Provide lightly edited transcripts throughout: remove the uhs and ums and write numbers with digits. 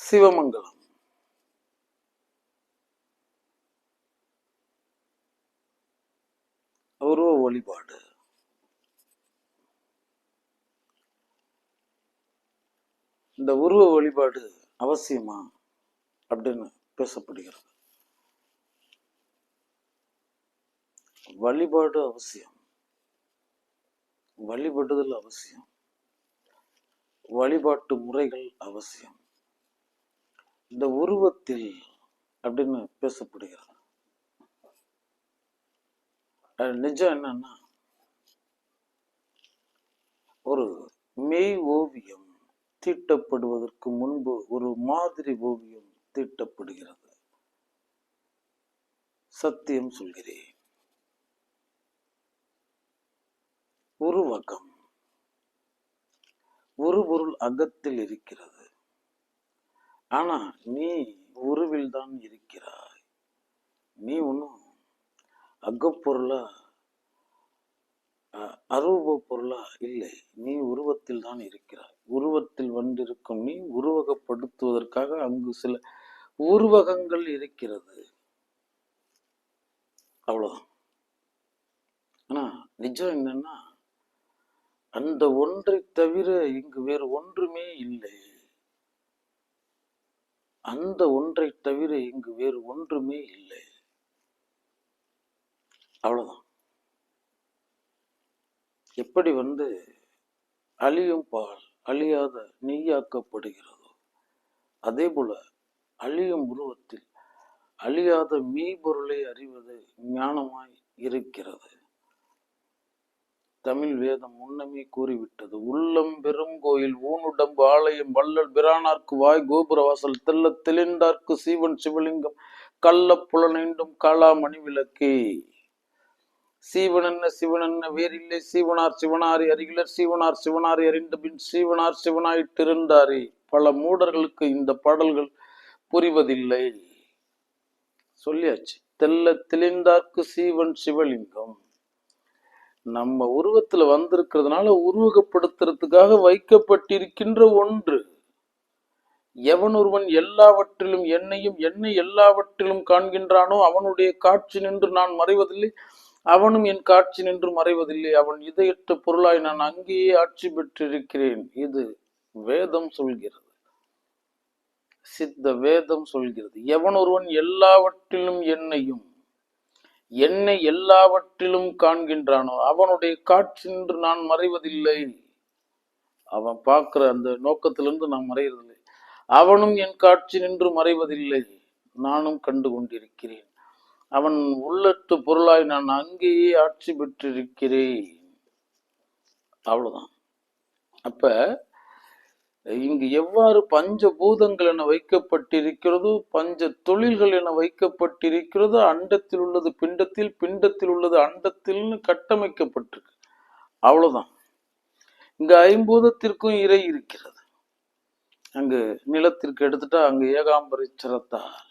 சிவமங்கலம். உருவ வழிபாடு. இந்த உருவ வழிபாடு அவசியமா அப்படின்னு பேசப்படுகிறது. வழிபாடு அவசியம், வழிபடுதல் அவசியம், வழிபாட்டு முறைகள் அவசியம். இந்த உருவத்தில் அப்படின்னு பேசப்படுகிறது. நிஜம் என்னன்னா, ஒரு மெய் ஓவியம் தீட்டப்படுவதற்கு முன்பு ஒரு மாதிரி ஓவியம் தீட்டப்படுகிறது. சத்தியம் சொல்கிறேன். உருவகம் ஒரு பொருள் அகத்தில் இருக்கிறது. ஆனா நீ உருவில் தான் இருக்கிறாய். நீ ஒன்னும் அகப்பொருளா அரூப பொருளா இல்லை. நீ உருவத்தில் தான் இருக்கிறாய். உருவத்தில் வந்திருக்கும் நீ உருவகப்படுத்துவதற்காக அங்கு சில உருவகங்கள் இருக்கிறது. அவ்வளவுதான். ஆனா நிஜம் என்னன்னா, அந்த ஒன்றை தவிர இங்கு வேறு ஒன்றுமே இல்லை. அந்த ஒன்றை தவிர இங்கு வேறு ஒன்றுமே இல்லை. அவ்வளவுதான். எப்படி அழியும் பால் அழியாத நெய்யாக்கப்படுகிறதோ, அதே போல அழியும் உருவத்தில் அழியாத மெய்பொருளை அறிவது ஞானமாய் இருக்கிறது. தமிழ் வேதம் முன்னமே கூறிவிட்டது. உள்ளம் பெரும் கோயில் ஊனுடம்பு ஆலயம் வள்ளல் பிரானார்க்கு வாய் கோபுரவாசல் தெல்ல தெளிந்தார்க்கு சீவன் சிவலிங்கம் கள்ள புலனைண்டும் காளா மணி விளக்கே. சீவனென்ன சிவனென்ன வேறில்லை சீவனார் சிவனாரி அருகிலர் சீவனார் சிவனாரி அறிந்த பின் சீவனார் சிவனாயிட்டிருந்தாரே. பல மூடர்களுக்கு இந்த பாடல்கள் புரிவதில்லை. சொல்லியாச்சு. தெல்ல தெளிந்தார்க்கு சீவன் சிவலிங்கம். நம்ம உருவத்துல வந்திருக்கிறதுனால உருவகப்படுத்துறதுக்காக வைக்கப்பட்டிருக்கின்ற ஒன்று. எவன் ஒருவன் எல்லாவற்றிலும் என்னையும் என்னை எல்லாவற்றிலும் காண்கின்றானோ அவனுடைய காட்சி நின்று நான் மறைவதில்லை, அவனும் என் காட்சி நின்று மறைவதில்லை. அவன் இதயற்ற பொருளாய் நான் அங்கேயே ஆட்சி பெற்றிருக்கிறேன். இது வேதம் சொல்கிறது, சித்த வேதம் சொல்கிறது. எவன் ஒருவன் எல்லாவற்றிலும் என்னையும் என்னை எல்லாவற்றிலும் காண்கின்றானோ அவனுடைய காட்சி நின்று நான் மறைவதில்லை. அவன் பார்க்கிற அந்த நோக்கத்திலிருந்து நான் மறைவதில்லை. அவனும் என் காட்சி நின்று மறைவதில்லை, நானும் கண்டு கொண்டிருக்கிறேன். அவன் உள்ளத்து பொருளாய் நான் அங்கேயே ஆட்சி பெற்றிருக்கிறேன். அவ்வளவுதான். அப்ப இங்கு எவ்வாறு பஞ்ச பூதங்கள் என வைக்கப்பட்டிருக்கிறதோ, பஞ்ச தொழில்கள் என வைக்கப்பட்டிருக்கிறதோ, அண்டத்தில் உள்ளது பிண்டத்தில், பிண்டத்தில் உள்ளது அண்டத்தில் கட்டமைக்கப்பட்டிருக்கு. அவ்வளவுதான். இங்க ஐம்பூதத்திற்கும் இறை இருக்கிறது. அங்கு நிலத்திற்கு எடுத்துட்டா அங்கு ஏகாம்பரீச்சரத்தார்,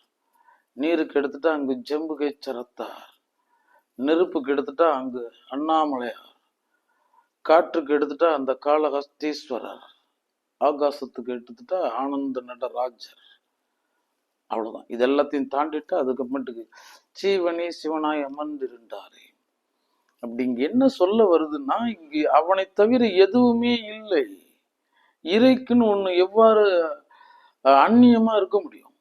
நீருக்கு எடுத்துட்டா அங்கு ஜம்புகை சரத்தார், நெருப்புக்கு எடுத்துட்டா அங்கு அண்ணாமலையார், காற்றுக்கு எடுத்துட்டா அந்த காளஹஸ்தீஸ்வரர், ஆகாசத்துக்கு எடுத்துட்டா ஆனந்த நடராஜர். அவ்வளவுதான். இது எல்லாத்தையும் தாண்டிட்டு அதுக்கப்புறமேட்டுக்கு சீவனே சிவனாய் அமர்ந்திருந்தாரே. அப்படி இங்க என்ன சொல்ல வருதுன்னா, இங்கு அவனை தவிர எதுவுமே இல்லை. இறைக்குன்னு ஒண்ணு எவ்வாறு அந்நியமா இருக்க முடியும்?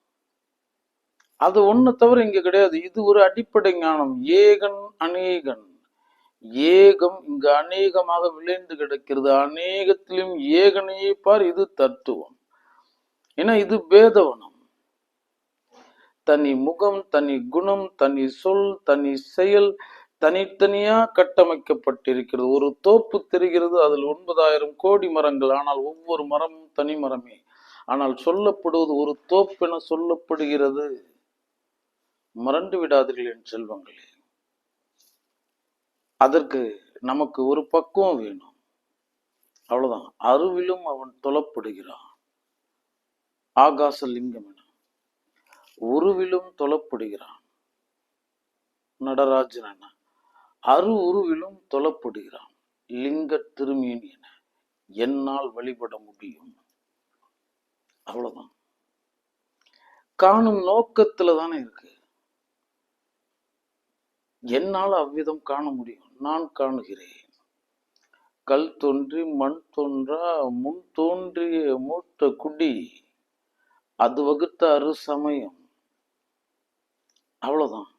அது ஒண்ணு தவிர இங்க கிடையாது. இது ஒரு அடிப்படை ஞானம். ஏகன் அநேகன். ஏகம் இங்கு அநேகமாக விளைந்து கிடக்கிறது. அநேகத்திலும் ஏகனையே பார். இது தத்துவம். ஏன்னா இது வேதவனம். தனி முகம், தனி குணம், தனி சொல், தனி செயல் தனித்தனியா கட்டமைக்கப்பட்டிருக்கிறது. ஒரு தோப்பு தெரிகிறது, அதில் 9,000 கோடி மரங்கள். ஆனால் ஒவ்வொரு மரமும் தனி மரமே. ஆனால் சொல்லப்படுவது ஒரு தோப்பென சொல்லப்படுகிறது. மறந்து விடாதீர்கள் என் செல்வங்களே. அதற்கு நமக்கு ஒரு பக்குவம் வேணும். அவ்வளவுதான். அருவிலும் அவன் தொழப்படுகிறான். ஆகாச லிங்கம் என உருவிலும் தொழப்படுகிறான். நடராஜன் என அரு உருவிலும் தொழப்படுகிறான். லிங்க திருமேனி என என்னால் வழிபட முடியும். அவ்வளவுதான். காணும் நோக்கத்துல தானே இருக்கு. என்னால் அவ்விதம் காண முடியும். நான் காணுகிறேன். கல் தோன்றி மண் தோன்றா முன் தோன்றிய மூத்த குடி அது வகுத்த அரு சமயம். அவ்வளவுதான்.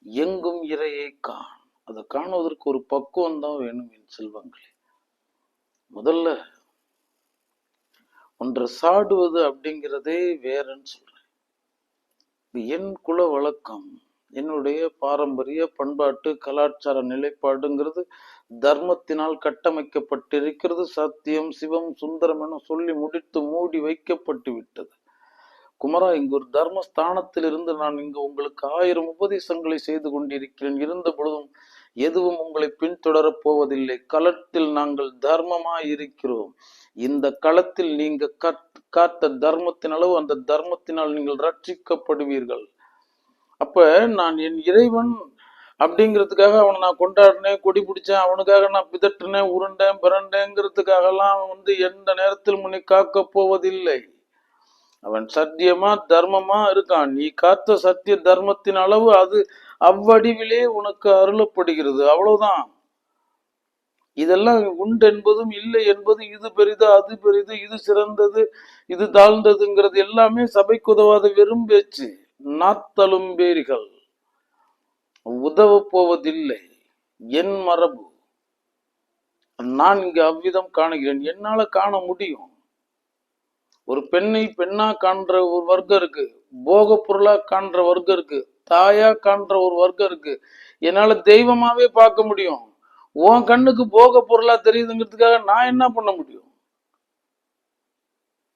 எங்கும் இறையை காண். அதை காணுவதற்கு ஒரு பக்குவம் தான் வேணும் என் செல்வங்களே. முதல்ல ஒன்றை சாடுவது அப்படிங்கிறதே வேறன்னு சொல்றேன். என் குல வழக்கம், என்னுடைய பாரம்பரிய பண்பாட்டு கலாச்சார நிலைப்பாடுங்கிறது தர்மத்தினால் கட்டமைக்கப்பட்டிருக்கிறது. சத்தியம் சிவம் சுந்தரம் என சொல்லி முடித்து மூடி வைக்கப்பட்டு விட்டது. குமரா, இங்கு ஒரு தர்மஸ்தானத்தில் இருந்து நான் இங்கு உங்களுக்கு 1000 உபதேசங்களை செய்து கொண்டிருக்கிறேன். இருந்த பொழுதும் எதுவும் உங்களை பின்தொடரப் போவதில்லை. களத்தில் நாங்கள் தர்மமாய் இருக்கிறோம். இந்த களத்தில் நீங்க காத்த தர்மத்தின் அளவு அந்த தர்மத்தினால் நீங்கள் ரட்சிக்கப்படுவீர்கள். அப்ப நான் என் இறைவன் அப்படிங்கிறதுக்காக அவனை நான் கொண்டாடினேன், கொடி பிடிச்சேன், அவனுக்காக நான் பிதற்றினேன், உருண்டேன் பிறண்டேங்கிறதுக்காக எல்லாம் எந்த நேரத்தில் முன்னே காக்க போவதில்லை. அவன் சத்தியமா தர்மமா இருக்கான். நீ காத்த சத்திய தர்மத்தின் அளவு அது அவ்வடிவிலே உனக்கு அருளப்படுகிறது. அவ்வளவுதான். இதெல்லாம் உண்டு என்பதும் இல்லை என்பது, இது பெரிது அது பெரிது, இது சிறந்தது இது தாழ்ந்ததுங்கிறது எல்லாமே சபைக்கு உதவாத வெறும் பேச்சு, நாத்தலும் பேரிகள். உதவ போவதில்லை. என் மரபு. நான் இங்கு அவ்விதம் காணுகிறேன். என்னால காண முடியும். ஒரு பெண்ணை பெண்ணா காண்ற ஒரு வர்க்கம் இருக்கு, போக பொருளா காண்ற வர்க்கம் இருக்கு, தாயா காண்ற ஒரு வர்க்கம் இருக்கு. என்னால தெய்வமாவே பார்க்க முடியும். உன் கண்ணுக்கு போக பொருளா தெரியுதுங்கிறதுக்காக நான் என்ன பண்ண முடியும்?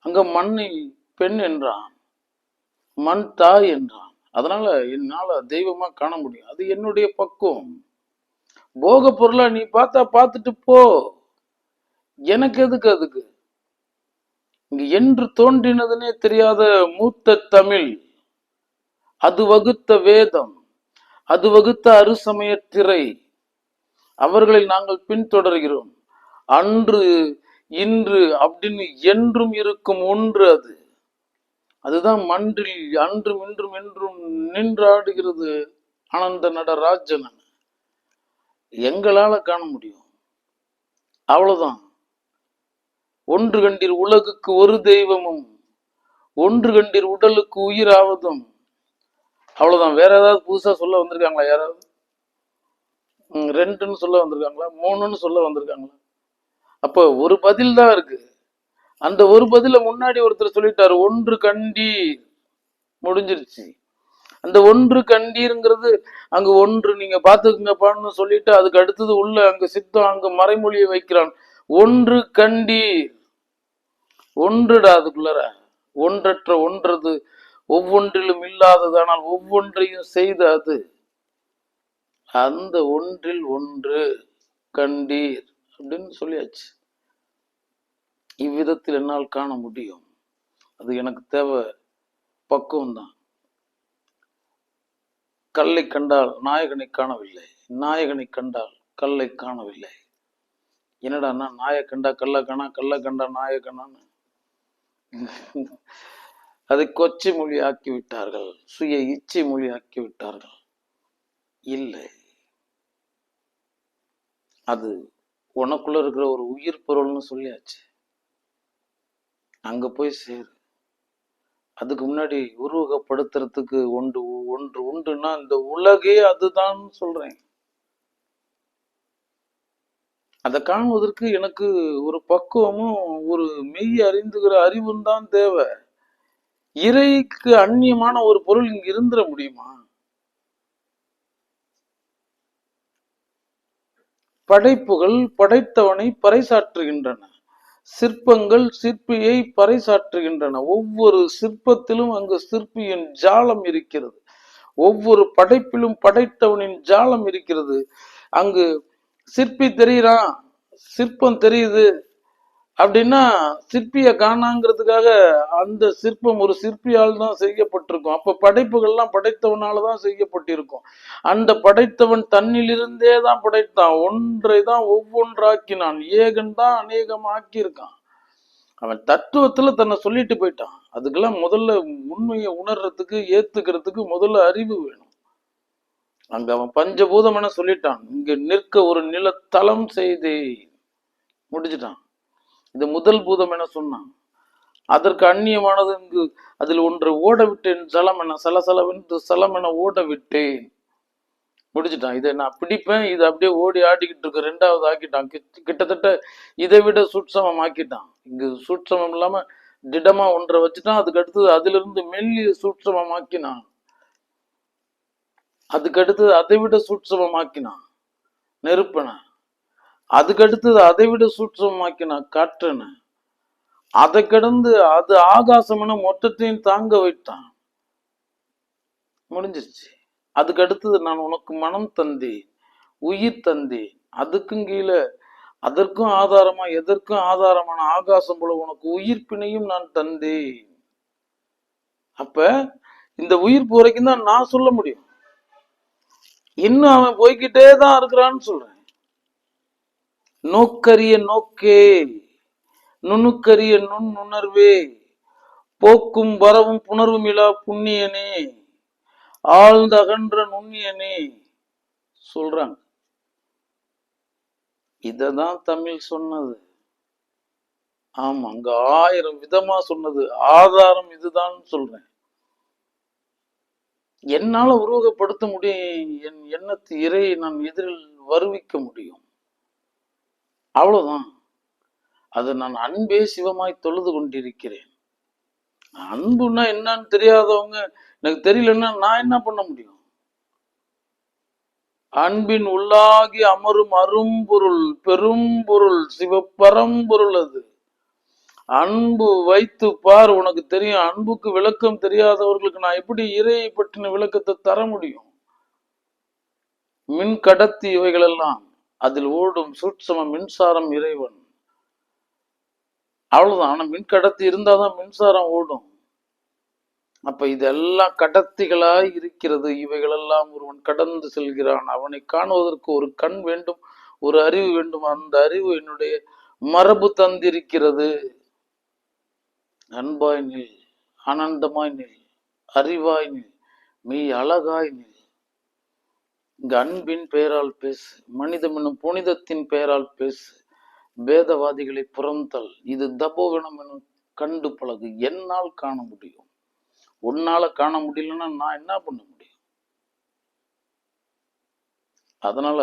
அங்க மண்ணை பெண் என்றான், மண் தாய் என்றான். அதனால என்னால தெய்வமா காண முடியும். அது என்னுடைய பக்குவம். போக பொருளா நீ பார்த்தா பார்த்துட்டு போ, எனக்கு எதுக்கு? அதுக்கு இங்க என்று தோன்றினதுன்னே தெரியாத மூத்த தமிழ், அது வகுத்த வேதம், அது வகுத்த அருசமய திரை, அவர்களை நாங்கள் பின்தொடர்கிறோம். அன்று இன்று அப்படின்னு என்றும் இருக்கும் ஒன்று அது. அதுதான் மன்றில் அன்றும் இன்றும் என்றும் நின்றாடுகிறது ஆனந்த நடராஜன். எங்களால காண முடியும். அவ்வளவுதான். ஒன்று கண்டீர் உலகுக்கு ஒரு தெய்வமும், ஒன்று கண்டீர் உடலுக்கு உயிராவதும். அவ்வளவுதான். வேற ஏதாவது புதுசா சொல்ல வந்திருக்காங்களா? யாராவது 2ன்னு சொல்ல வந்திருக்காங்களா? 3ன்னு சொல்ல வந்திருக்காங்களா? அப்ப ஒரு பதில் தான் இருக்கு. அந்த ஒரு பதில முன்னாடி ஒருத்தர் சொல்லிட்டாரு, ஒன்று கண்டீர், முடிஞ்சிருச்சு. அந்த ஒன்று கண்டீருங்கிறது அங்க ஒன்று நீங்க பாத்துக்குங்கப்பான்னு சொல்லிட்டு அதுக்கு அடுத்தது உள்ள அங்க சித்தம் அங்க மறைமொழியை வைக்கிறான். ஒன்று கண்டீர், ஒன்றுடா. அதுக்குள்ளார ஒன்றற்ற ஒன்றது ஒவ்வொன்றிலும் இல்லாததானால் ஒவ்வொன்றையும் செய்த அது. அந்த ஒன்றில் ஒன்று கண்டீர் அப்படின்னு சொல்லியாச்சு. இவ்விதத்தில் என்னால் காண முடியும். அது எனக்கு தேவை பக்குவம் தான். கல்லை கண்டால் நாயகனை காணவில்லை, நாயகனை கண்டால் கல்லை காணவில்லை. என்னடான்னா நாயை கண்டா கல்லை காணா, கல்லை கண்டா நாயகனான்னு அதை கொச்சை மொழி ஆக்கி விட்டார்கள், சுய இச்சை மொழி ஆக்கி விட்டார்கள். இல்லை, அது உனக்குள்ள இருக்கிற ஒரு உயிர் பொருள்னு சொல்லியாச்சு. அங்க போய் சேரு. அதுக்கு முன்னாடி உருவகப்படுத்துறதுக்கு ஒன்று உண்டுன்னா இந்த உலகே அதுதான் சொல்றேன். அதை காணுவதற்கு எனக்கு ஒரு பக்குவமும் ஒரு மெய் அறிந்துகிற அறிவும் தான் தேவை. இறைக்கு அந்நியமான ஒரு பொருள் இங்க இருந்துட முடியுமா? படைப்புகள் படைத்தவனை பறைசாற்றுகின்றன, சிற்பங்கள் சிற்பியை பறைசாற்றுகின்றன. ஒவ்வொரு சிற்பத்திலும் அங்கு சிற்பியின் ஜாலம் இருக்கிறது, ஒவ்வொரு படைப்பிலும் படைத்தவனின் ஜாலம் இருக்கிறது. அங்கு சிற்பி தெரியுறான், சிற்பம் தெரியுது அப்படின்னா சிற்பிய காணாங்கிறதுக்காக அந்த சிற்பம் ஒரு சிற்பியால் தான் செய்யப்பட்டிருக்கும். அப்ப படைப்புகள்லாம் படைத்தவனாலதான் செய்யப்பட்டிருக்கும். அந்த படைத்தவன் தன்னிலிருந்தே தான் படைத்தான், ஒன்றை தான் ஒவ்வொன்றாக்கினான், ஏகன் தான் அநேகம் ஆக்கியிருக்கான். அவன் தத்துவத்துல தன்னை சொல்லிட்டு போயிட்டான். அதுக்கெல்லாம் முதல்ல உண்மையை உணர்றதுக்கு ஏத்துக்கிறதுக்கு முதல்ல அறிவு வேணும். அங்க அவன் பஞ்சபூதம் என சொல்லிட்டான். இங்க நிற்க ஒரு நிலத்தலம் செய்தே முடிச்சுட்டான். இது முதல் பூதம் என சொன்னான். அதற்கு அந்நியமானது இங்கு அதில் ஒன்று ஓட விட்டேன் சலம் என சலசலவென்று சலம் என ஓட விட்டேன் முடிச்சுட்டான். இதை நான் பிடிப்பேன், இது அப்படியே ஓடி ஆடிக்கிட்டு இருக்கு. ரெண்டாவது ஆக்கிட்டான். கிட்டத்தட்ட இதை விட சூட்சமம் ஆக்கிட்டான். இங்கு சூட்சமம் இல்லாம திடமா ஒன்றை வச்சுட்டான். அதுக்கு அடுத்தது அதுல இருந்து மெல்லிய சூட்சமம் ஆக்கினான். அதுக்கு அடுத்தது அதை விட சூட்சமம் ஆக்கினான் நெருப்பன. அதுக்கு அடுத்தது அதை விட சூட்சமம் ஆக்கினான் காற்றன. அதை கடந்து அது ஆகாசம் என மொத்தத்தையும் தாங்க வைத்தான். முடிஞ்சிருச்சு. அதுக்கு அடுத்தது நான் உனக்கு மனம் தந்தேன், உயிர் தந்தேன். அதுக்கும் கீழே அதற்கும் ஆதாரமா எதற்கும் ஆதாரமான ஆகாசம் போல உனக்கு உயிர்ப்பினையும் நான் தந்தேன். அப்ப இந்த உயிர் போரைக்கும் தான் நான் சொல்ல முடியும். இன்னும் அவன் போய்கிட்டே தான் இருக்கிறான்னு சொல்றேன். நோக்கரிய நோக்கே நுணுக்கரிய நுண்ணுணர்வே போக்கும் வரவும் புணர்வும் இலா புண்ணியனே ஆழ்ந்த அகன்ற நுண்ணியனே சொல்றாங்க. இததான் தமிழ் சொன்னது. ஆமா, அங்க 1000 விதமா சொன்னது. ஆதாரம் இதுதான் சொல்றேன். என்னால உருவகப்படுத்த முடியும். என் எண்ணத்து இறையை நான் எதிரில் வருவிக்க முடியும். அவ்வளவுதான். அது நான் அன்பே சிவமாய் தொழுது கொண்டிருக்கிறேன். அன்புன்னா என்னன்னு தெரியாதவங்க, எனக்கு தெரியலன்னா நான் என்ன பண்ண முடியும்? அன்பின் உள்ளாகி அமரும் அரும்பொருள் பெரும் பொருள் சிவபரம்பொருள். அது அன்பு வைத்து பார், உனக்கு தெரியும். அன்புக்கு விளக்கம் தெரியாதவர்களுக்கு நான் எப்படி இறையை பற்றின விளக்கத்தை தர முடியும்? மின் கடத்தி இவைகள் எல்லாம் அதில் ஓடும் சூட்சம மின்சாரம் இறைவன். அவ்வளவுதான். ஆனா மின் கடத்தி இருந்தாதான் மின்சாரம் ஓடும். அப்ப இதெல்லாம் கடத்திகளாய் இருக்கிறது. இவைகளெல்லாம் ஒருவன் கடந்து செல்கிறான். அவனை காணுவதற்கு ஒரு கண் வேண்டும், ஒரு அறிவு வேண்டும். அந்த அறிவு என்னுடைய மரபு தந்திருக்கிறது. அன்பாய் நில், ஆனந்தமாய் நில், அறிவாய் நில், மெய் அழகாய் நில். இங்க அன்பின் பெயரால் பேசு, மனிதம் என்னும் புனிதத்தின் பெயரால் பேசு, வேதவாதிகளை புறந்தல். இது தபோகணம் எனும் கண்டு பழகு. என்னால் காண முடியும். உன்னால காண முடியலன்னா நான் என்ன பண்ண முடியும்? அதனால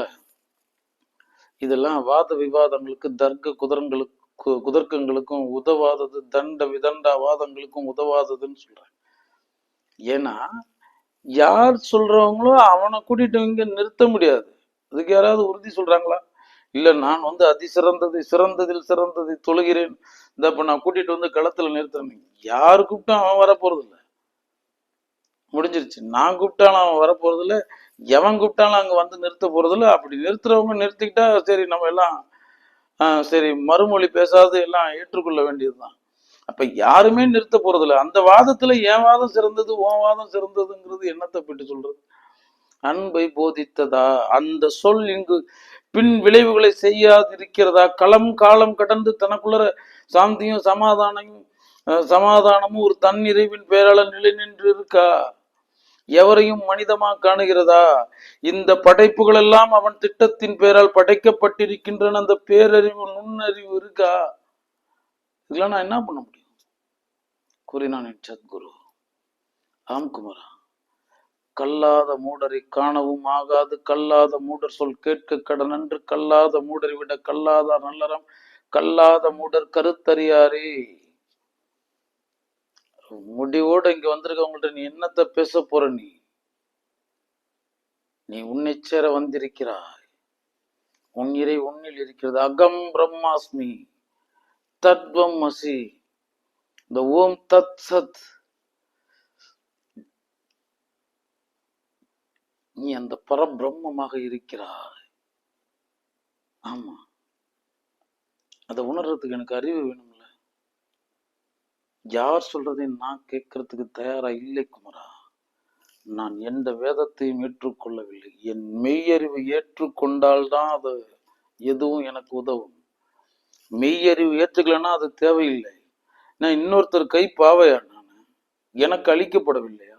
இதெல்லாம் வாத விவாதங்களுக்கு தர்க்க குதர்க்கங்களுக்கும் உதவாதது, தண்ட விதண்டா வாதங்களுக்கும் உதவாததுன்னு சொல்றேன். ஏன்னா யார் சொல்றவங்களோ அவனை கூட்டிட்டு இங்க நிறுத்த முடியாது. அதுக்கு யாராவது உறுதி சொல்றாங்களா? இல்ல, நான் சிறந்ததில் சிறந்ததை தொழுகிறேன், இந்த இப்ப நான் கூட்டிட்டு வந்து களத்துல நிறுத்துறேன். யாரு கூப்பிட்டா அவன் வர போறது இல்லை. முடிஞ்சிருச்சு. நான் கூப்பிட்டாலும் அவன் வர போறது இல்லை, எவன் கூப்பிட்டாலும் அங்க வந்து நிறுத்த போறது இல்லை. அப்படி நிறுத்துறவங்க நிறுத்திக்கிட்டா சரி, நம்ம எல்லாம் சரி மறுமொழி பேசாது எல்லாம் ஏற்றுக்கொள்ள வேண்டியதுதான். அப்ப யாருமே நிறுத்த போறது இல்லை. அந்த வாதத்துல என் வாதம் சிறந்தது உன் வாதம் சிறந்ததுங்கிறது என்னத்தை பற்றி சொல்றது? அன்பை போதித்ததா? அந்த சொல் இங்கு பின் விளைவுகளை செய்யாதிருக்கிறதா? காலம் கடந்து தனக்குள்ள சாந்தியும் சமாதானமும் ஒரு தன் நிறைவின் பெயரால நிலை நின்று இருக்கா? எவரையும் மனிதமா காணுகிறதா? இந்த படைப்புகள் எல்லாம் அவன் திட்டத்தின் பெயரால் படைக்கப்பட்டிருக்கின்றன. அந்த பேரறிவு நுண்ணறிவு இருக்கா? இதெல்லாம் நான் என்ன பண்ண முடியும்? கூறினான் என் சத்குரு. ஆம் குமரா, கல்லாத மூடரை காணவும் ஆகாது. கல்லாத மூடர் சொல் கேட்க கடனன்று. கல்லாத மூடரை விட கல்லாத நல்லறம். கல்லாத மூடர் கருத்தறியாரே. முடிவோட இங்க வந்திருக்கவங்கள்ட்ட நீ என்னத்த பேச போற? நீ உன்னை சேர வந்திருக்கிறாய். உன் இறை உன்னில் இருக்கிறது. அகம் பிரம்மாஸ்மி தத்வம் அசி. இந்த ஓம் தத் சத், நீ அந்த பரபிரம்மமாக இருக்கிறாய். ஆமா, அதை உணர்றதுக்கு எனக்கு அறிவு வேணும்ல. யார் சொல்றதையும் நான் கேட்கறதுக்கு தயாரா இல்லை குமரா. நான் எந்த வேதத்தையும் ஏற்றுக்கொள்ளவில்லை. என் மெய்யறிவு ஏற்றுக்கொண்டால்தான் அது எதுவும் எனக்கு உதவும். மெய்யறிவு ஏற்றுக்கலன்னா அது தேவையில்லை. நான் இன்னொருத்தர் கை பாவையா? நான் எனக்கு அளிக்கப்படவில்லையா?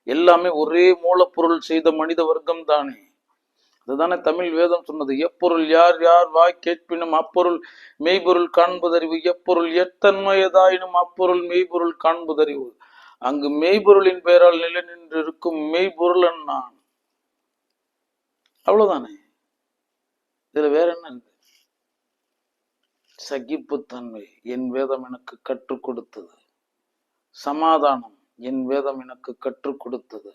எல்லாமே ஒரே மூலப்பொருள் செய்த மனித வர்க்கம் தானே. அதுதானே தமிழ் வேதம் சொன்னது. எப்பொருள் யார் யார் வாய் கேட்பினும் அப்பொருள் மெய்பொருள் காண்பதறிவு, எப்பொருள் எத்தன்மையதாயினும் அப்பொருள் மெய்பொருள் காண்பதறிவு. அங்கு மெய்பொருளின் பெயரால் நிலை நின்று இருக்கும் மெய்பொருளன் நான். அவ்வளவுதானே. இதுல வேற என்ன இருக்கு? சகிப்புத்தன்மை என் வேதம் எனக்கு கற்றுக் கொடுத்தது. சமாதானம் என் வேதம் எனக்கு கற்றுக் கொடுத்தது.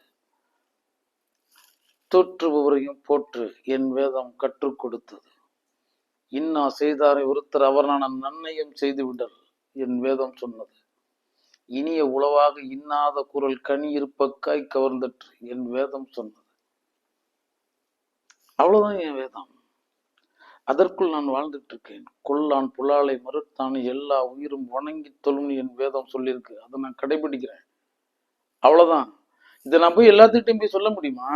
தோற்றுபவரையும் போற்று என் வேதம் கற்றுக் கொடுத்தது. இன்னா செய்தாரை ஒருத்தர் அவரான நன்மையும் செய்து விடல் என் வேதம் சொன்னது. இனிய உளவாக இன்னாத குரல் கனி இருப்பக்காய் கவர்ந்தற்று என் வேதம் சொன்னது. அவ்வளவுதான் என் வேதம். அதற்குள் நான் வாழ்ந்துட்டு இருக்கேன். கொல்லான் புலாலை மறுத்தான் எல்லா உயிரும் வணங்கி தொழும்னு என் வேதம் சொல்லியிருக்கு. அதை நான் கடைபிடிக்கிறேன். அவ்வளவுதான். இதை நான் போய் எல்லாத்துக்கிட்டையும் போய் சொல்ல முடியுமா?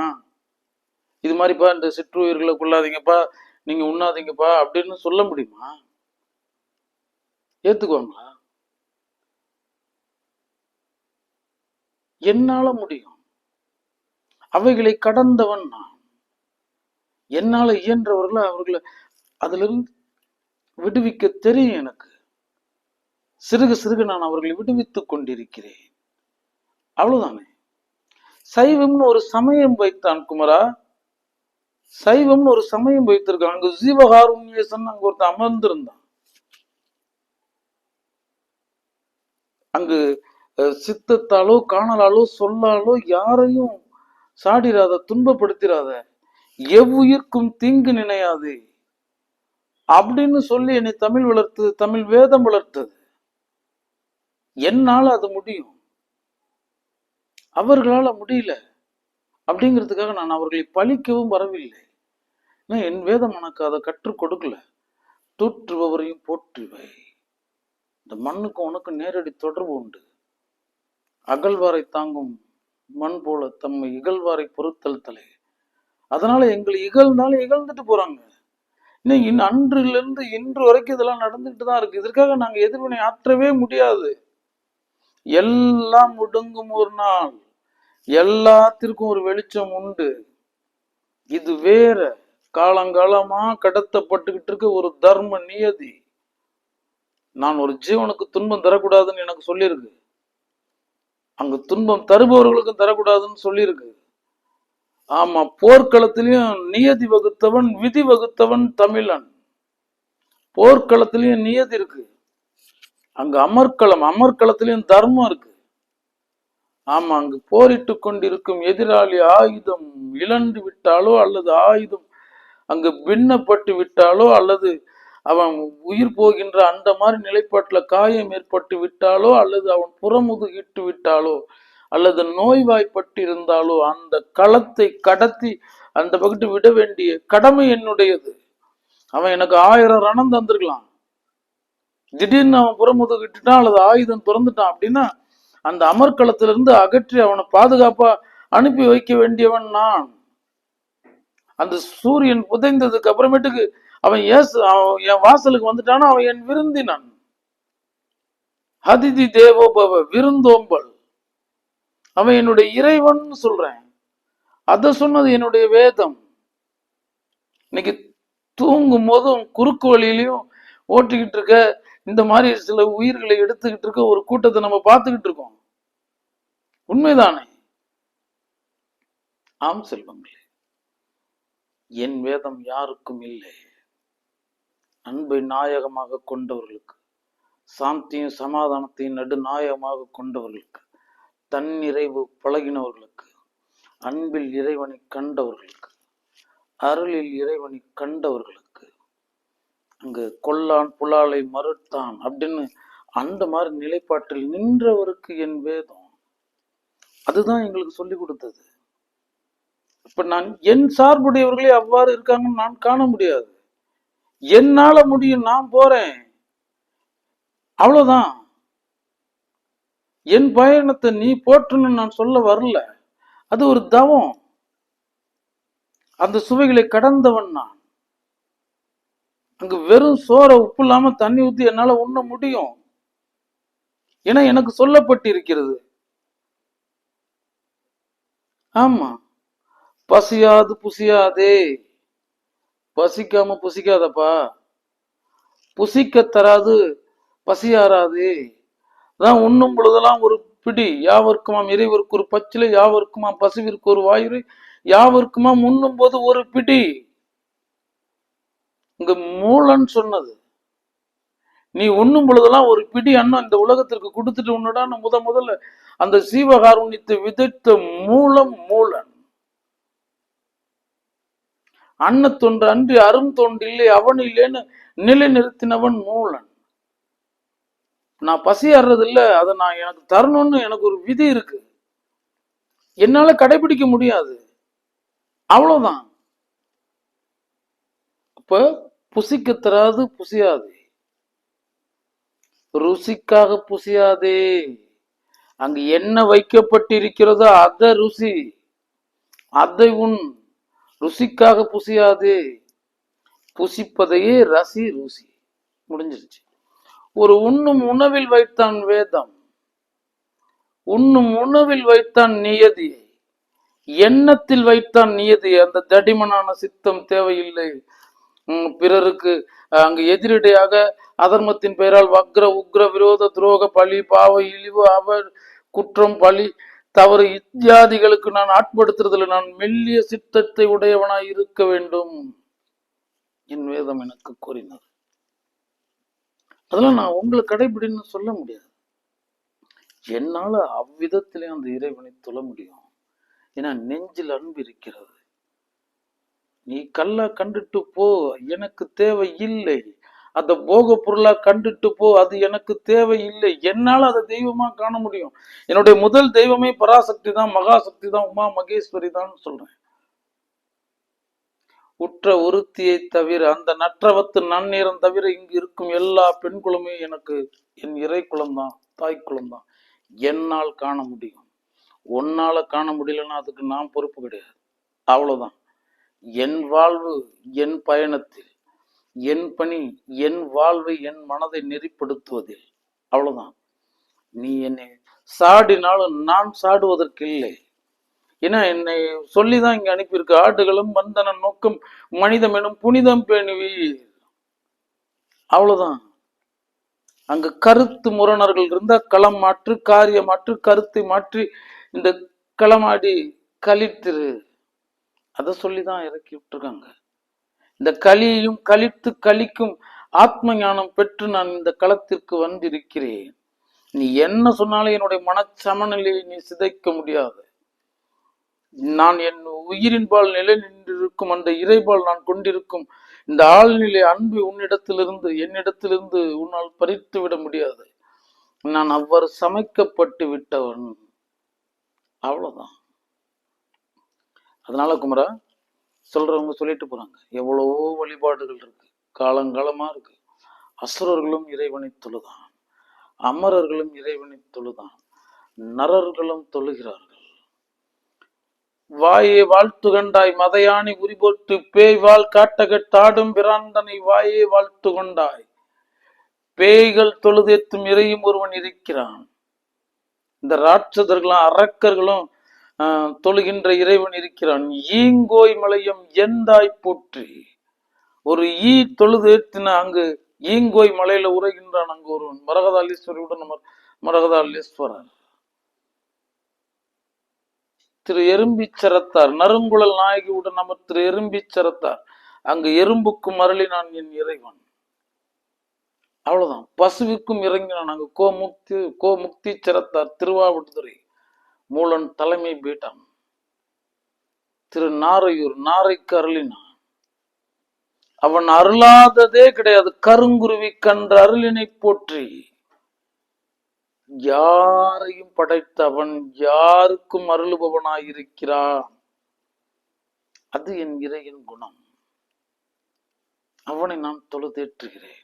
இது மாதிரிப்பா இந்த சிற்றுயிர்களை கொள்ளாதீங்கப்பா, நீங்க உண்ணாதீங்கப்பா அப்படின்னு சொல்ல முடியுமா? ஏத்துக்குவாங்களா? என்னால முடியும். அவைகளை கடந்தவன் நான். என்னால இயன்றவர்களை அவர்களை அதுல இருந்து விடுவிக்க தெரியும் எனக்கு. சிறுக சிறுக நான் அவர்களை விடுவித்துக் கொண்டிருக்கிறேன். அவ்வளவுதானே. சைவம்னு ஒரு சமயம் வைத்தான் குமரா. சைவம்னு ஒரு சமயம் வைத்திருக்கான். அங்கு ஜீவகாருண்யேசன் அங்க ஒருத்தன் அமர்ந்திருந்தான். அங்கு சித்தத்தாலோ காணலாலோ சொல்லாலோ யாரையும் சாடிராத, துன்பப்படுத்திராத, எவ்வுயிர்க்கும் தீங்கு நினையாது அப்படின்னு சொல்லி என்னை தமிழ் வளர்த்தது, தமிழ் வேதம் வளர்த்தது. என்னால அது முடியும், அவர்களால முடியல அப்படிங்கிறதுக்காக நான் அவர்களை பழிக்கவும் வரவில்லை. என் வேதம் உனக்கு அதை கற்றுக் கொடுக்கல. தூற்றுபவரையும் போற்றுவை. இந்த மண்ணுக்கு உனக்கு நேரடி தொடர்பு உண்டு. அகழ்வாரை தாங்கும் மண் போல தம்மை இகழ்வாரை பொறுத்தல் தலை. அதனால எங்களை இகழ்ந்தாலும் இகழ்ந்துட்டு போறாங்க. இன்னும் அன்றிலிருந்து இன்று வரைக்கும் இதெல்லாம் நடந்துட்டு தான் இருக்கு. இதற்காக நாங்க எதிர்வினை ஆற்றவே முடியாது. எல்லாம் முடங்கும் ஒரு நாள். எல்லாத்திற்கும் ஒரு வெளிச்சம் உண்டு. இது வேற காலங்காலமா கடத்தப்பட்டுக்கிட்டு இருக்க ஒரு தர்ம நியதி. நான் ஒரு ஜீவனுக்கு துன்பம் தரக்கூடாதுன்னு எனக்கு சொல்லியிருக்கு. அங்கு துன்பம் தருபவர்களுக்கும் தரக்கூடாதுன்னு சொல்லியிருக்கு. ஆமா, போர்க்களத்திலையும் நியதி வகுத்தவன், விதி வகுத்தவன் தமிழன். போர்க்களத்திலையும் நியதி இருக்கு. அங்கு அமர்க்களம், அமர்க்களத்திலையும் தர்மம் இருக்கு. ஆமா, அங்கு போரிட்டு கொண்டிருக்கும் எதிராளி ஆயுதம் இழந்து விட்டாலோ அல்லது ஆயுதம் அங்கு பின்னப்பட்டு விட்டாலோ அல்லது அவன் உயிர் போகின்ற அந்த மாதிரி நிலைப்பாட்டுல காயம் ஏற்பட்டு விட்டாலோ அல்லது அவன் புறமுதுகிட்டு விட்டாலோ அல்லது நோய்வாய்ப்பட்டு இருந்தாலோ அந்த களத்தை கடத்தி அந்த பக்கத்து விட வேண்டிய கடமை என்னுடையது. அவன் எனக்கு 1000 ரணம் தந்திருக்கலாம். திடீர்னு அவன் புறமுதுகிட்டான் அல்லது ஆயுதம் திறந்துட்டான் அப்படின்னா அந்த அமர்க்களத்திலிருந்து அகற்றி அவனை பாதுகாப்பா அனுப்பி வைக்க வேண்டியவன் நான். அந்த சூரியன் புதைந்ததுக்கு அப்புறமேட்டுக்கு அவன் என் வாசலுக்கு வந்துட்டானா அவன் என் விருந்தினன். அதிதி தேவோபவ, விருந்தோம்பல். அவன் என்னுடைய இறைவன் சொல்றேன். அத சொன்னது என்னுடைய வேதம். இன்னைக்கு தூங்கும் போதும் குறுக்கு வழியிலையும் ஓட்டிக்கிட்டு இருக்க இந்த மாதிரி சில உயிர்களை எடுத்துக்கிட்டு இருக்க ஒரு கூட்டத்தை நம்ம பார்த்துக்கிட்டு இருக்கோம். உண்மைதானே? ஆம் செல்வங்களே, என் வேதம் யாருக்கும் இல்லை. அன்பை நாயகமாக கொண்டவர்களுக்கு, சாந்தியும் சமாதானத்தையும் நடுநாயகமாக கொண்டவர்களுக்கு, தன்னிறைவு பழகினவர்களுக்கு, அன்பில் இறைவனை கண்டவர்களுக்கு, அருளில் இறைவனை கண்டவர்களுக்கு, அங்கு கொல்லான் புலாலை மறுத்தான் அப்படின்னு அந்த மாதிரி நிலைப்பாட்டில் நின்றவருக்கு என் வேதம். அதுதான் எங்களுக்கு சொல்லி கொடுத்தது. இப்ப நான் என் சார்புடையவர்களே அவ்வாறு இருக்காங்கன்னு நான் காண முடியாது. என்னால முடியும், நான் போறேன், அவ்வளவுதான். என் பயணத்தை நீ போற்றணும்னு நான் சொல்ல வரல. அது ஒரு தவம். அந்த சுவைகளை கடந்தவன் நான். அங்கு வெறும் சோற உப்பு இல்லாம தண்ணி ஊத்தி என்னால உண்ண முடியும். என எனக்கு சொல்லப்பட்டிருக்கிறது. ஆமா, பசியாது புசியாதே. பசிக்காம புசிக்காதப்பா, புசிக்க தராது பசியாராதே. அதான் உண்ணும் பொழுதெல்லாம் ஒரு பிடி, யாவர்க்குமாம் இறைவருக்கு ஒரு பச்சிலை, யாவர்க்குமாம் பசுவிற்கு ஒரு வாயுரை, யாவர்க்குமாம் உண்ணும் போது ஒரு பிடி. இங்க மூலன் சொன்னது. நீ உண்ணும் பொழுதெல்லாம் ஒரு பிடி அன்னம் இந்த உலகத்திற்கு கொடுத்துட்டு உன்னடான முதல்ல அந்த சீவகாருண்யத்தை விதைத்த மூலம் மூலன். அன்னத்தொன்று அன்றி அரும் தொண்டு இல்லை அவன் இல்லைன்னு நிலை நிறுத்தினவன் மூலன். நான் பசியாடுறது இல்ல, அதை நான் எனக்கு தரணும்னு எனக்கு ஒரு விதி இருக்கு, என்னால கடைபிடிக்க முடியாது, அவ்வளவுதான். அப்ப புசிக்க தராது புசியாது, ருசிக்காக புசியாதே. அங்கு என்ன வைக்கப்பட்டிருக்கிறதோ அத ருசி, அதை உன். ருசிக்காக புசியாதே, புசிப்பதையே ரசி ருசி. முடிஞ்சிருச்சு. ஒரு உண்ணும் உணவில் வைத்தான் வேதம், உண்ணும் உணவில் வைத்தான் நியதி, எண்ணத்தில் வைத்தான் நியதி. அந்த தடிமனான சித்தம் தேவையில்லை. பிறருக்கு அங்கு எதிரடையாக அதர்மத்தின் பெயரால் வக்ர உக்ர விரோத துரோக பழி பாவ இழிவு அவர் குற்றம் பழி தவறு இத்தியாதிகளுக்கு நான் ஆட்படுத்துறதுல நான் மெல்லிய சித்தத்தை உடையவனாய் இருக்க வேண்டும் என் வேதம் எனக்கு கூறினது. அதெல்லாம் நான் உங்களை கடைபிடின்னு சொல்ல முடியாது, என்னால அவ்விதத்திலே அந்த இறைவனை தொழ முடியும். ஏன்னா நெஞ்சில் அன்பு இருக்கிறது. நீ கல்லா கண்டுட்டு போ, எனக்கு தேவை இல்லை. அந்த போக பொருளா கண்டுட்டு போ, அது எனக்கு தேவை இல்லை. என்னால அதை தெய்வமா காண முடியும். என்னுடைய முதல் தெய்வமே பராசக்தி தான், மகாசக்தி தான், உமா மகேஸ்வரி தான் சொல்றேன். உற்ற ஒருத்தியை தவிர, அந்த நற்றவத்து நன்னீரம் தவிர இங்கு இருக்கும் எல்லா பெண் குலமே எனக்கு என் இறை குலம்தான், தாய் குலம்தான். என்னால் காண முடியும். உன்னால காண முடியலன்னா அதுக்கு நான் பொறுப்பு கிடையாது, அவ்வளவுதான். என் வாழ்வு என் பயணத்தில், என் பணி என் வாழ்வை என் மனதை நெறிப்படுத்துவதில், அவ்வளவுதான். நீ என்னை சாடினாலும் நான் சாடுவதற்கு இல்லை. ஏன்னா என்னை சொல்லிதான் இங்க அனுப்பியிருக்கு. ஆடுகளும் வந்தன நோக்கம் மனிதம் எனும் புனிதம் பேணுவீர், அவ்வளவுதான். அங்கு கருத்து முரணர்கள் இருந்தா களம் மாற்று, காரியம் மாற்று, கருத்தை மாற்றி இந்த களமாடி கழித்திரு, அதை சொல்லிதான் இறக்கி விட்டுருக்காங்க. இந்த கலியையும் கழித்து கழிக்கும் ஆத்ம ஞானம் பெற்று நான் இந்த களத்திற்கு வந்திருக்கிறேன். நீ என்ன சொன்னாலும் என்னுடைய மனச்சமநிலையை நீ சிதைக்க முடியாது. நான் என் உயிரின்பால் நிலை நின்றிருக்கும் அந்த இறைபால் நான் கொண்டிருக்கும் இந்த ஆழ்நிலை அன்பு உன்னிடத்திலிருந்து என்னிடத்திலிருந்து உன்னால் பறித்து விட முடியாது. நான் அவ்வாறு சமைக்கப்பட்டு விட்டவன், அவ்வளவுதான். அதனால குமரா, சொல்றவங்க சொல்லிட்டு போறாங்க, எவ்வளவோ வழிபாடுகள் இருக்கு, காலங்காலமா இருக்கு. அசுரர்களும் இறைவனை தொழுதான், அமரர்களும் இறைவனை தொழுதான், நரர்களும் தொழுகிறார்கள். வாயே வாழ்த்து கண்டாய் மதையானி உரிபோட்டு பேய் வாழ் காட்டகட்டாடும் பிராந்தனை வாயே வாழ்த்து கொண்டாய். பேய்கள் தொழுதேத்தும் இறையும் ஒருவன் இருக்கிறான். இந்த ராட்சதர்களும் அரக்கர்களும் தொழுகின்ற இறைவன் இருக்கிறான். ஈங்கோய் மலையம் எந்தாய் போற்றி. ஒரு ஈ தொழுதேத்தின அங்கு ஈங்கோய் மலையில உரைகின்றான் அங்கு ஒருவன், மரகதாலீஸ்வரியுடன் மரகதாலீஸ்வரர். திரு எறும்பிச்சரத்தார், நறுங்குழல் நாயகியுடன் நமர் திரு எறும்பிச்சரத்தார், அங்கு எறும்புக்கும் அருளினான் என் இறைவன், அவ்வளவுதான். பசுவுக்கும் இறங்கினான் அங்கு கோமுக்தி சரத்தார், திருவாவடுதுறை மூலன் தலைமை பீட்டம். திரு நாரையூர், நாரைக்கு அருளினான். அவன் அருளாததே கிடையாது. கருங்குருவி கன்ற அருளினை போற்றி. யாரையும் படைத்தவன் யாருக்கும் அருளுபவனாயிருக்கிறான். அது என் இறையின் குணம். அவனை நான் தொழுதேற்றுகிறேன்.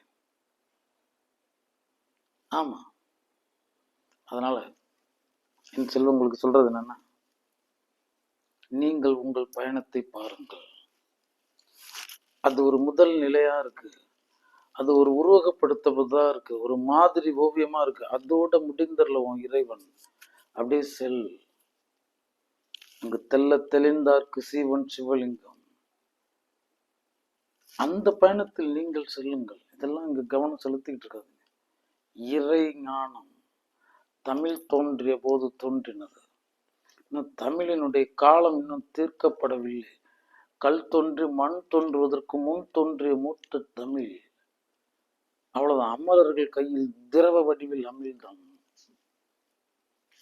ஆமா, அதனால என் செல்வங்களுக்கு சொல்றது என்னன்னா, நீங்கள் உங்கள் பயணத்தை பாருங்கள். அது ஒரு முதல் நிலையா இருக்கு. அது ஒரு உருவகப்படுத்தப்பட்டதா இருக்கு, ஒரு மாதிரி ஓவியமா இருக்கு. அதோட முடிந்தர்ல உன் இறைவன். அப்படியே செல். அங்கு தெல்ல தெளிந்தார்க்கு சீவன் சிவலிங்கம். அந்த பயணத்தில் நீங்கள் செல்லுங்கள். இதெல்லாம் இங்க கவனம் செலுத்திக்கிட்டு இருக்காது. இறை ஞானம் தமிழ் தோன்றிய போது தோன்றினது. இன்னும் தமிழினுடைய காலம் இன்னும் தீர்க்கப்படவில்லை. கல் தோன்றி மண் தோன்றுவதற்கு முன் தோன்றிய மூத்த தமிழ். அவ்வளவுதான். அமரர்கள் கையில் திரவ வடிவில் அமிழ்தம்.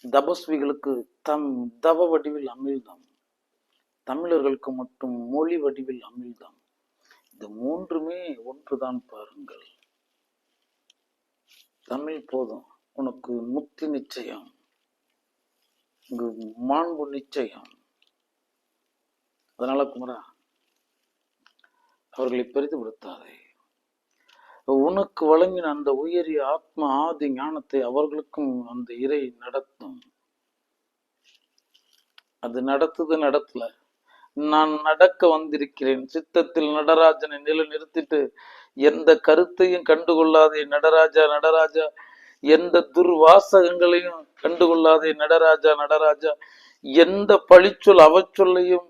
தபஸ்விகளுக்கு தவ வடிவில் அமிழ்தம். தமிழர்களுக்கு மட்டும் மொழி வடிவில் அமிழ்தம். இந்த மூன்றுமே ஒன்றுதான் பாருங்கள். தமிழ் போதும், உனக்கு முக்தி நிச்சயம், இங்கு மாண்பு நிச்சயம். அதனால குமரா, அவர்களை பெரிதுபடுத்தாதே. உனக்கு வழங்கின அந்த உயரிய ஆத்ம ஆதி ஞானத்தை அவர்களுக்கும் அந்த இறை நடத்தும். அது நடத்தல. நான் நடக்க வந்திருக்கிறேன். சித்தத்தில் நடராஜனை நிலை நிறுத்திட்டு எந்த கருத்தையும் கண்டுகொள்ளாதே நடராஜா நடராஜா, எந்த துர்வாசகங்களையும் கண்டுகொள்ளாதே நடராஜா நடராஜா, எந்த பழிச்சொல் அவச்சொல்லையும்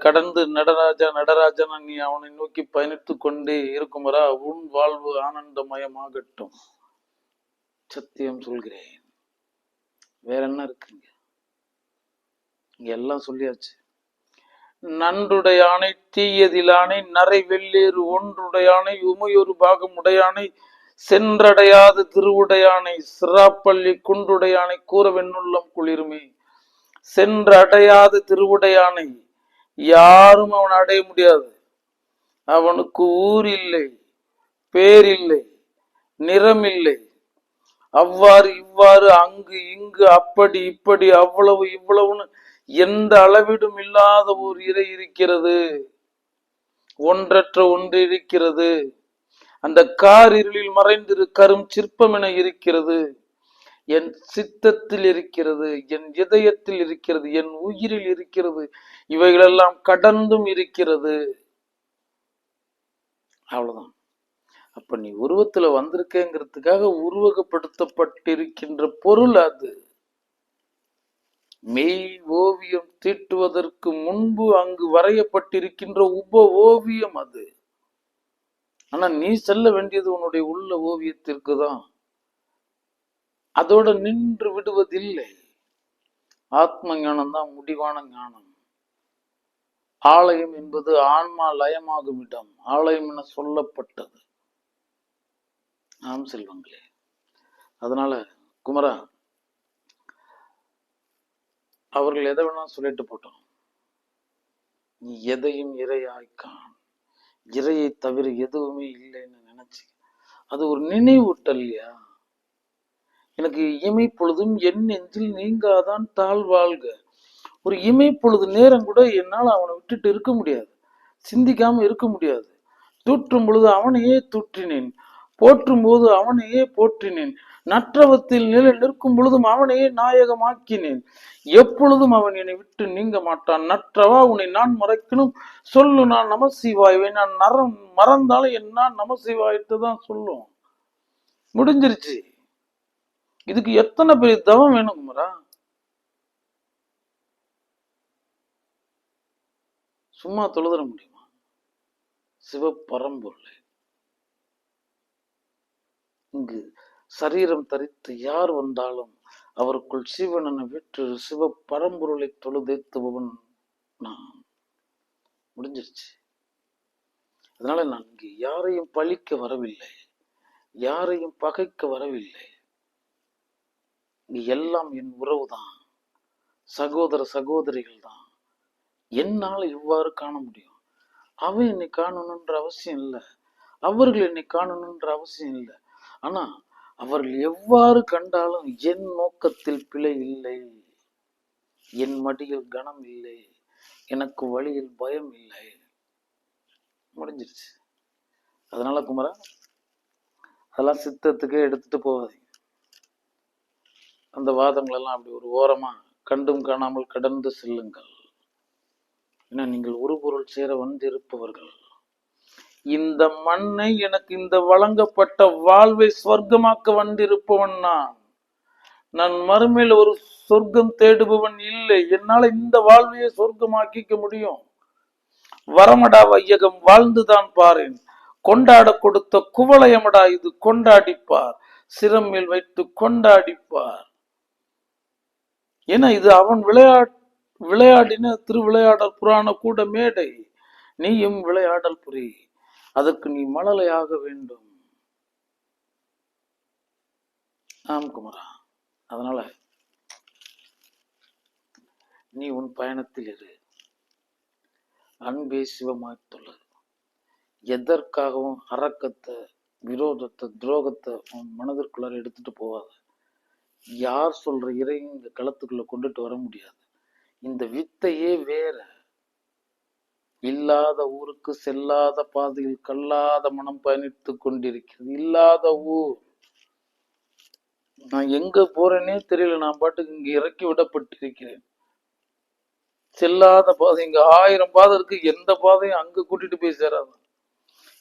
கடந்து நடராஜா நடராஜனா நீ அவனை நோக்கி பயணித்து கொண்டே இருக்குமரா, உன் வாழ்வு ஆனந்தமயமாகட்டும். சத்தியம் சொல்கிறேன். வேற என்ன இருக்குங்க? இங்க எல்லாம் சொல்லியாச்சு. நன்றுடையானை தீயதிலானை நரை வெள்ளேறு ஒன்றுடையானை உமையொரு பாகம் உடையானை சென்றடையாது திருவுடையானை சிராப்பள்ளி குன்றுடையானை கூற வெண்ணுள்ளம் குளிருமே. சென்றடையாது திருவுடையானை யாரும் அவன் அடைய முடியாது. அவனுக்கு ஊர் இல்லை, பேர் இல்லை, நிறம் இல்லை. அவ்வாறு இவ்வாறு அங்கு இங்கு அப்படி இப்படி அவ்வளவு இவ்வளவுன்னு எந்த அளவிடும் இல்லாத ஒரு இறை இருக்கிறது. ஒன்றற்ற ஒன்று இருக்கிறது. அந்த கார் இருளில் மறைந்திரு கரும் சிற்பம் என இருக்கிறது. என் சித்தத்தில் இருக்கிறது, என் இதயத்தில் இருக்கிறது, என் உயிரில் இருக்கிறது. இவைகளெல்லாம் கடந்தும் இருக்கிறது. அவ்வளவுதான். அப்ப நீ உருவத்துல வந்திருக்கேங்கிறதுக்காக உருவகப்படுத்தப்பட்டிருக்கின்ற பொருள் அது. மெய் ஓவியம் தீட்டுவதற்கு முன்பு அங்கு வரையப்பட்டிருக்கின்ற உப ஓவியம் அது. ஆனா நீ செல்ல வேண்டியது உன்னுடைய உள்ள ஓவியத்திற்கு தான். அதோட நின்று விடுவதில்லை. ஆத்ம ஞானம் தான் முடிவான ஞானம். ஆலயம் என்பது ஆன்மா லயமாகும் இடம். ஆலயம் என சொல்லப்பட்டது. ஆம் செல்வங்களே. அதனால குமரா, அவர்கள் எதை வேணா சொல்லிட்டு போட்டோம். நீ எதையும் இறையாய்க்கான். இறையை தவிர எதுவுமே இல்லைன்னு நினைச்சு அது ஒரு நினைவூட்டல் இல்லையா? எனக்கு இமை பொழுதும் என் நெஞ்சில் நீங்காதான் தாழ்வாழ்க. ஒரு இமை பொழுது நேரம் கூட என்னால் அவனை விட்டுட்டு இருக்க முடியாது, சிந்திக்காம இருக்க முடியாது. தூற்றும் பொழுது அவனையே தூற்றினேன், போற்றும் போது அவனையே போற்றினேன், நற்றவத்தில் நிலை நிற்கும் பொழுதும் அவனையே நாயகமாக்கினேன். எப்பொழுதும் அவன் என்னை விட்டு நீங்க மாட்டான். நற்றவா உன்னை நான் மறைக்கணும், சொல்லு நான் நமசிவாயுவை. நான் மறந்தாலும் என்ன நமசிவாயிட்டு தான் சொல்லும். முடிஞ்சிருச்சு. இதுக்கு எத்தனை பெரிய தவம் வேணும் குமரா? சும்மா தொழுதர முடியுமா? சிவபரம்பொருளை இங்கு சரீரம் தரித்து யார் வந்தாலும் அவருக்குள் சிவனென விற்று சிவ பரம்பொருளை தொழுதேத்துபவன் நான். முடிஞ்சிருச்சு. அதனால நான் இங்கு யாரையும் பழிக்க வரவில்லை, யாரையும் பகைக்க வரவில்லை. இங்கு எல்லாம் என் உறவுதான், சகோதர சகோதரிகள் தான். என்னால் இவ்வாறு காண முடியும். அவன் என்னை காணணுன்ற அவசியம் இல்லை, அவர்கள் என்னை காணணுன்ற அவசியம் இல்லை. ஆனா அவர்கள் எவ்வாறு கண்டாலும் என் நோக்கத்தில் பிழை இல்லை, என் மடியில் கனம் இல்லை, எனக்கு வழியில் பயம் இல்லை. முடிஞ்சிருச்சு. அதனால குமரா, அதெல்லாம் சித்தத்துக்கே எடுத்துட்டு போவாதீங்க. அந்த வாதங்கள் எல்லாம் அப்படி ஒரு ஓரமா கண்டும் காணாமல் கடந்து செல்லுங்கள். ஏன்னா நீங்கள் ஒரு பொருள் சேர வந்திருப்பவர்கள். இந்த மண்ணை எனக்கு இந்த வழங்கப்பட்ட வாழ்வை சொர்க்கமாக்க வந்திருப்பவன் நான் மறுமையில் ஒரு சொர்க்கம் தேடுபவன் இல்லை. என்னால இந்த வாழ்வையே சொர்க்கமாக்கிக்க முடியும். வரமடா வையகம் வாழ்ந்துதான் பாரேன், கொண்டாட கொடுத்த குவளையமடா இது கொண்டாடிப்பார், சிரமேல் வைத்து கொண்டாடிப்பார். ஏன்னா இது அவன் விளையாடின திருவிளையாடல் புராண கூட மேடை. நீயும் விளையாடல் புரி, அதற்கு நீ மழலையாக வேண்டும். ஆம் குமரா. அதனால நீ உன் பயணத்தில் இரு. அன்பே சிவமாய்த்துள்ளது. எதற்காகவும் அரக்கத்தை, விரோதத்தை, துரோகத்தை உன் மனதிற்குள்ளார எடுத்துட்டு போவாத. யார் சொல்ற இறையும் இந்த களத்துக்குள்ள கொண்டுட்டு வர முடியாது. இந்த வித்தையே வேற. இல்லாத ஊருக்கு செல்லாத பாதையில் கல்லாத மனம் பயணித்துக் கொண்டிருக்கிறது. இல்லாத ஊர். நான் எங்க போறேன்னே தெரியல. நான் பாட்டுக்கு இங்க இறக்கி விடப்பட்டிருக்கிறேன். செல்லாத பாதை. இங்க 1000 பாதை இருக்கு. எந்த பாதையும் அங்க கூட்டிட்டு போய் சேராது.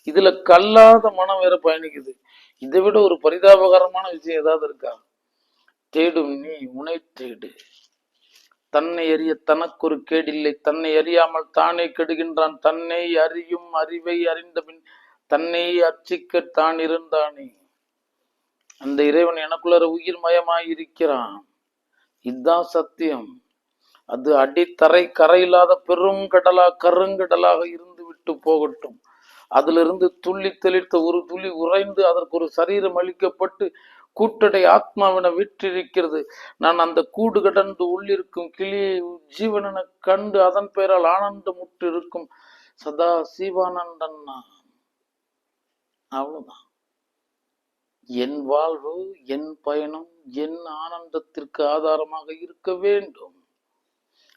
இதுல கல்லாத மனம் வேற பயணிக்குது. இதை விட ஒரு பரிதாபகரமான விஷயம் ஏதாவது இருக்கா? தேடும் நீ உனை தேடு. தன்னை அறிய தனக்கு ஒரு கேடில்லை. தன்னை அறியாமல் தானே கெடுகின்றான். தன்னை அறியும் அறிவை அறிந்த பின் தன்னை அர்ச்சிக்க தான் இருந்தானே. அந்த இறைவன் எனக்குள்ள உயிர் மயமாயிருக்கிறான். இதுதான் சத்தியம். அது அடித்தரை கரையில்லாத பெரும் கடலா கருங்கடலாக இருந்து விட்டு போகட்டும். அதிலிருந்து துள்ளி தெளித்த ஒரு துளி உறைந்து அதற்கு ஒரு சரீரம் அளிக்கப்பட்டு கூட்டடை ஆத்மாவின விற்றிருக்கிறது. நான் அந்த கூடு கடந்து உள்ளிருக்கும் கிளியை ஜீவனென கண்டு அதன் பெயரால் ஆனந்தம் முற்று இருக்கும் சதா சிவானந்தன். அவ்வளவுதான். என் வாழ்வு, என் பயணம், என் ஆனந்தத்திற்கு ஆதாரமாக இருக்க வேண்டும்.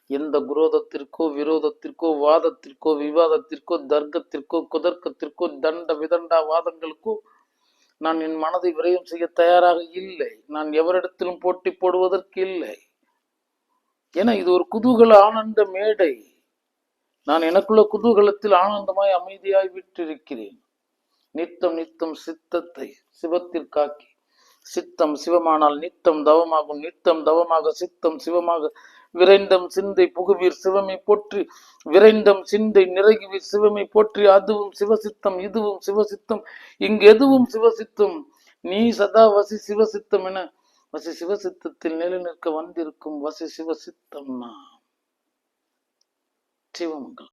எந்த குரோதத்திற்கோ, விரோதத்திற்கோ, வாதத்திற்கோ, விவாதத்திற்கோ, தர்க்கத்திற்கோ, குதர்க்கத்திற்கோ, தண்ட விதண்டா வாதங்களுக்கோ நான் என் மனதை விரயம் செய்ய தயாராக இல்லை. நான் எவரிடத்திலும் போட்டி போடுவதற்கு இல்லை. ஏன்னா இது ஒரு குதூகல ஆனந்த மேடை. நான் எனக்குள்ள குதூகலத்தில் ஆனந்தமாய் அமைதியாய் விட்டிருக்கிறேன். நித்தம் நித்தம் சித்தத்தை சிவத்திற்காக்கி, சித்தம் சிவமானால் நித்தம் தவமாகும். நித்தம் தவமாக சித்தம் சிவமாக விரைந்தம் சிந்தை புகுவீர் சிவமை போற்றி. விரைந்தம் சிந்தை நிறைகுவீர் சிவமை போற்றி. அதுவும் சிவசித்தம், இதுவும் சிவசித்தம், இங்கு எதுவும் சிவசித்தம். நீ சதா வசி சிவசித்தம் என வசி சிவசித்தத்தில் நிலை நிற்க வந்திருக்கும் வசி சிவசித்தம். சிவமங்கலம்.